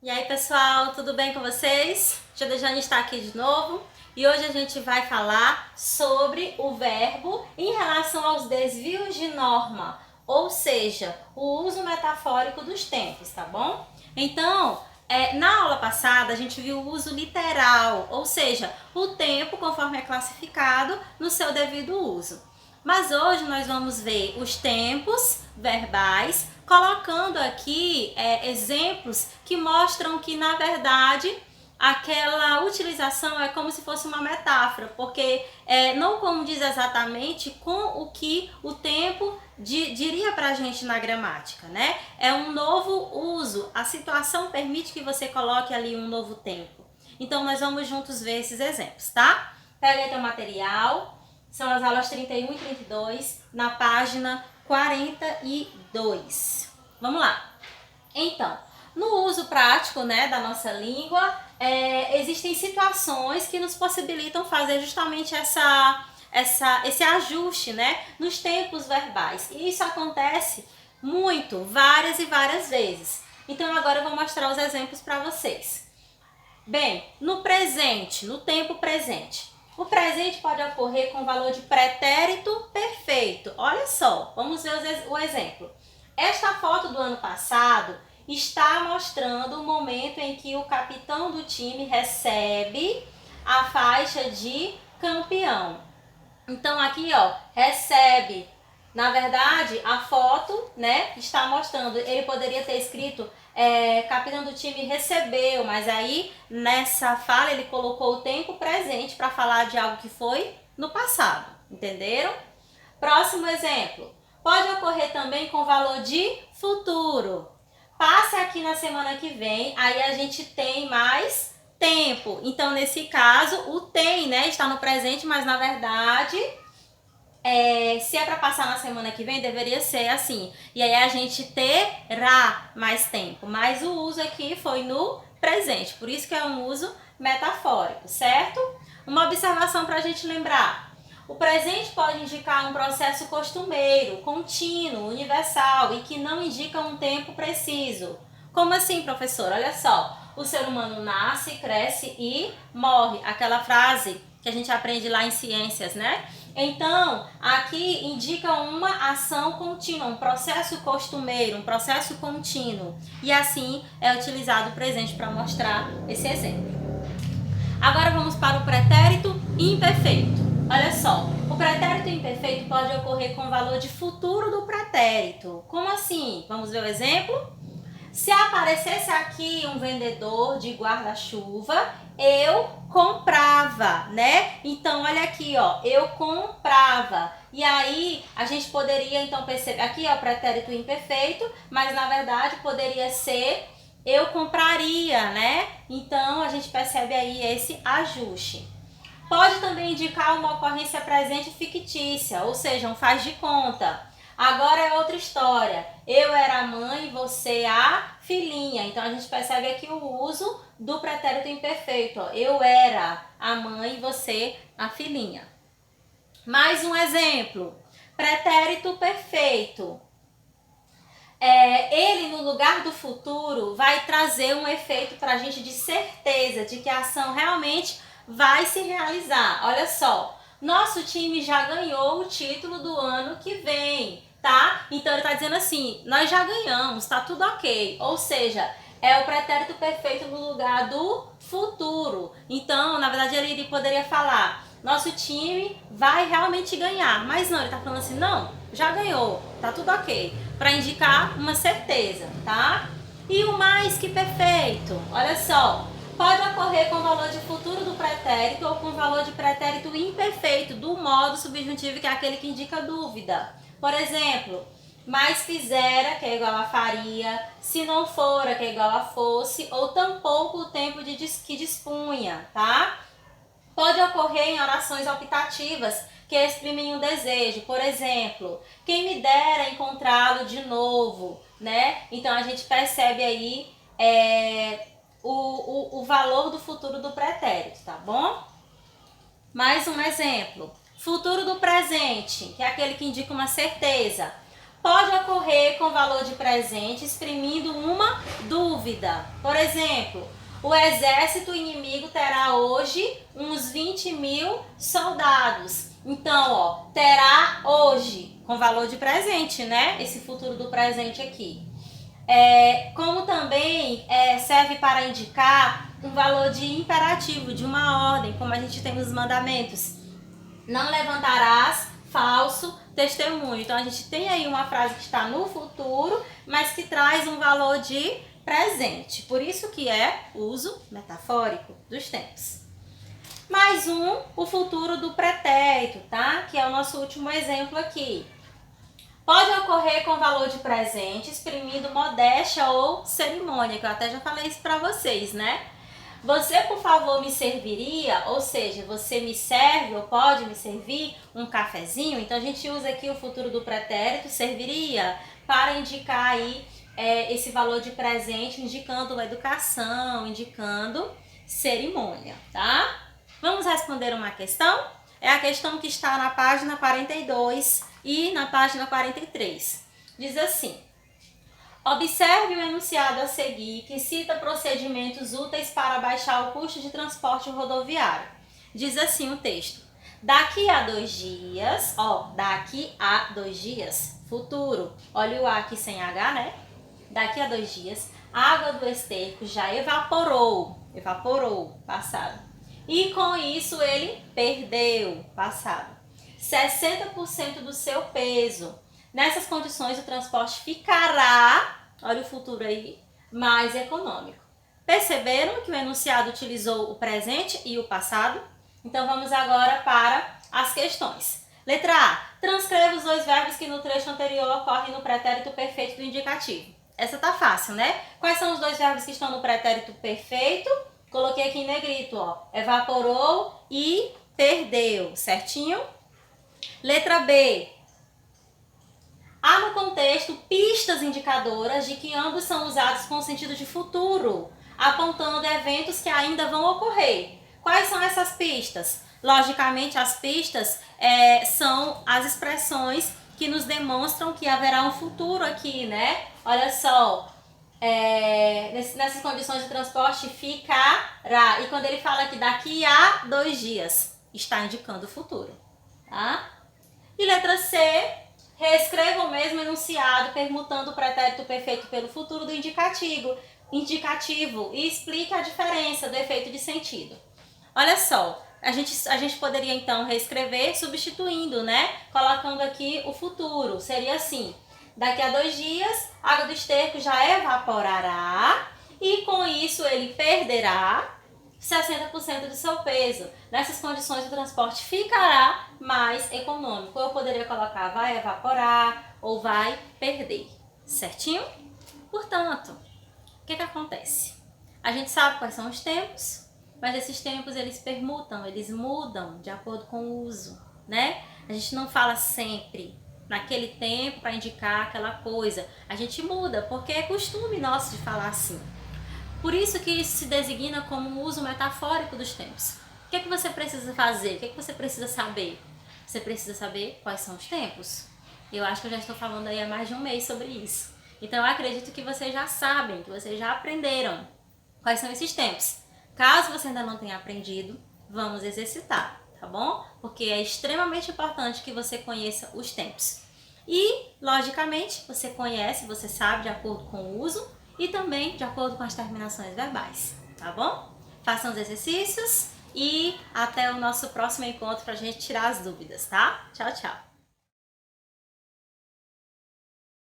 E aí, pessoal, tudo bem com vocês? Tia Dejane está aqui de novo e hoje a gente vai falar sobre o verbo em relação aos desvios de norma, ou seja, o uso metafórico dos tempos, tá bom? Então, na aula passada a gente viu o uso literal, ou seja, o tempo conforme é classificado no seu devido uso. Mas hoje nós vamos ver os tempos verbais, colocando aqui exemplos que mostram que, na verdade, aquela utilização é como se fosse uma metáfora, porque não condiz exatamente com o que o tempo diria pra gente na gramática, né? É um novo uso, a situação permite que você coloque ali um novo tempo. Então, nós vamos juntos ver esses exemplos, tá? Pega aí teu material. São as aulas 31 e 32, na página 42. Vamos lá. Então, no uso prático, né, da nossa língua, existem situações que nos possibilitam fazer justamente esse ajuste, né, nos tempos verbais. E isso acontece muito, várias e várias vezes. Então, agora eu vou mostrar os exemplos para vocês. Bem, no presente, no tempo presente, o presente pode ocorrer com o valor de pretérito perfeito. Olha só, vamos ver o exemplo. Esta foto do ano passado está mostrando o momento em que o capitão do time recebe a faixa de campeão. Então aqui, ó, recebe. Na verdade, a foto, né, está mostrando. Ele poderia ter escrito capitão do time recebeu, mas aí nessa fala ele colocou o tempo presente para falar de algo que foi no passado. Entenderam? Próximo exemplo. Pode ocorrer também com valor de futuro. Passe aqui na semana que vem, aí a gente tem mais tempo. Então, nesse caso, o tem, né, está no presente, mas na verdade, se é para passar na semana que vem, deveria ser assim. E aí a gente terá mais tempo. Mas o uso aqui foi no presente, por isso que é um uso metafórico, certo? Uma observação para a gente lembrar. O presente pode indicar um processo costumeiro, contínuo, universal e que não indica um tempo preciso. Como assim, professor? Olha só, o ser humano nasce, cresce e morre. Aquela frase que a gente aprende lá em ciências, né? Então, aqui indica uma ação contínua, um processo costumeiro, um processo contínuo. E assim é utilizado o presente para mostrar esse exemplo. Agora vamos para o pretérito imperfeito. Olha só, o pretérito imperfeito pode ocorrer com o valor de futuro do pretérito. Como assim? Vamos ver o exemplo? Se aparecesse aqui um vendedor de guarda-chuva, eu comprava, né? Então, olha aqui, ó, eu comprava. E aí, a gente poderia, então, perceber, aqui é o pretérito imperfeito, mas, na verdade, poderia ser eu compraria, né? Então, a gente percebe aí esse ajuste. Pode também indicar uma ocorrência presente fictícia, ou seja, um faz de conta. Agora é outra história. Eu era a mãe, você a filhinha. Então a gente percebe aqui o uso do pretérito imperfeito. Ó. Eu era a mãe, você a filhinha. Mais um exemplo. Pretérito perfeito. Ele, no lugar do futuro, vai trazer um efeito para a gente de certeza de que a ação realmente vai se realizar. Olha só, nosso time já ganhou o título do ano que vem, tá? Então ele está dizendo assim, nós já ganhamos, tá tudo ok. Ou seja, é o pretérito perfeito no lugar do futuro. Então, na verdade, ele poderia falar, nosso time vai realmente ganhar. Mas não, ele está falando assim, não, já ganhou, tá tudo ok. Para indicar uma certeza, tá? E o mais que perfeito, olha só, pode ocorrer com o valor de futuro do pretérito ou com o valor de pretérito imperfeito do modo subjuntivo, que é aquele que indica dúvida. Por exemplo, mais fizera, que é igual a faria, se não fora, que é igual a fosse, ou tampouco o tempo que dispunha, tá? Pode ocorrer em orações optativas, que exprimem um desejo. Por exemplo, quem me dera encontrá-lo de novo, né? Então a gente percebe aí o valor do futuro do pretérito, tá bom? Mais um exemplo. Futuro do presente, que é aquele que indica uma certeza. pode ocorrer com valor de presente exprimindo uma dúvida. Por exemplo, o exército inimigo terá hoje uns 20.000 soldados. Então, ó, terá hoje, com valor de presente, né? Esse futuro do presente aqui. Como também serve para indicar um valor de imperativo, de uma ordem, como a gente tem nos mandamentos. Não levantarás falso testemunho. Então, a gente tem aí uma frase que está no futuro, mas que traz um valor de presente. Por isso que é uso metafórico dos tempos. Mais o futuro do pretérito, tá? Que é o nosso último exemplo aqui. Pode ocorrer com valor de presente, exprimindo modéstia ou cerimônia, que eu até já falei isso para vocês, né? Você, por favor, me serviria, ou seja, você me serve ou pode me servir um cafezinho? Então, a gente usa aqui o futuro do pretérito, serviria, para indicar aí esse valor de presente, indicando a educação, indicando cerimônia, tá? Vamos responder uma questão? É a questão que está na página 42 e na página 43. Diz assim: observe o enunciado a seguir, que cita procedimentos úteis para baixar o custo de transporte rodoviário. Diz assim o texto: daqui a 2 dias, daqui a 2 dias, futuro, olha o A aqui sem H, né? Daqui a 2 dias, a água do esterco já evaporou, passado. E com isso ele perdeu, passado, 60% do seu peso. Nessas condições o transporte ficará, olha o futuro aí, mais econômico. Perceberam que o enunciado utilizou o presente e o passado? Então vamos agora para as questões. Letra A. Transcreva os 2 verbos que no trecho anterior ocorrem no pretérito perfeito do indicativo. Essa tá fácil, né? Quais são os 2 verbos que estão no pretérito perfeito? Coloquei aqui em negrito, ó. Evaporou e perdeu, certinho? Letra B. Há no contexto pistas indicadoras de que ambos são usados com sentido de futuro, apontando eventos que ainda vão ocorrer. Quais são essas pistas? Logicamente, as pistas são as expressões que nos demonstram que haverá um futuro aqui, né? Olha só, nessas condições de transporte ficará. E quando ele fala que daqui a 2 dias, está indicando o futuro, tá? E letra C, reescreva o mesmo enunciado permutando o pretérito perfeito pelo futuro do indicativo e explique a diferença do efeito de sentido. Olha só, a gente poderia então reescrever substituindo, né? Colocando aqui o futuro. Seria assim: daqui a 2 dias, a água do esterco já evaporará e com isso ele perderá 60% do seu peso. Nessas condições o transporte ficará mais econômico. Eu poderia colocar vai evaporar ou vai perder, certinho? Portanto, o que acontece? A gente sabe quais são os tempos, mas esses tempos eles permutam, eles mudam de acordo com o uso, né? A gente não fala sempre naquele tempo para indicar aquela coisa. A gente muda porque é costume nosso de falar assim. Por isso que isso se designa como um uso metafórico dos tempos. O que é que você precisa fazer? O que é que você precisa saber? Você precisa saber quais são os tempos. Eu acho que eu já estou falando aí há mais de 1 mês sobre isso. Então eu acredito que vocês já sabem, que vocês já aprenderam quais são esses tempos. Caso você ainda não tenha aprendido, vamos exercitar, tá bom? Porque é extremamente importante que você conheça os tempos. E, logicamente, você conhece, você sabe de acordo com o uso e também de acordo com as terminações verbais, tá bom? Façam os exercícios e até o nosso próximo encontro para a gente tirar as dúvidas, tá? Tchau, tchau!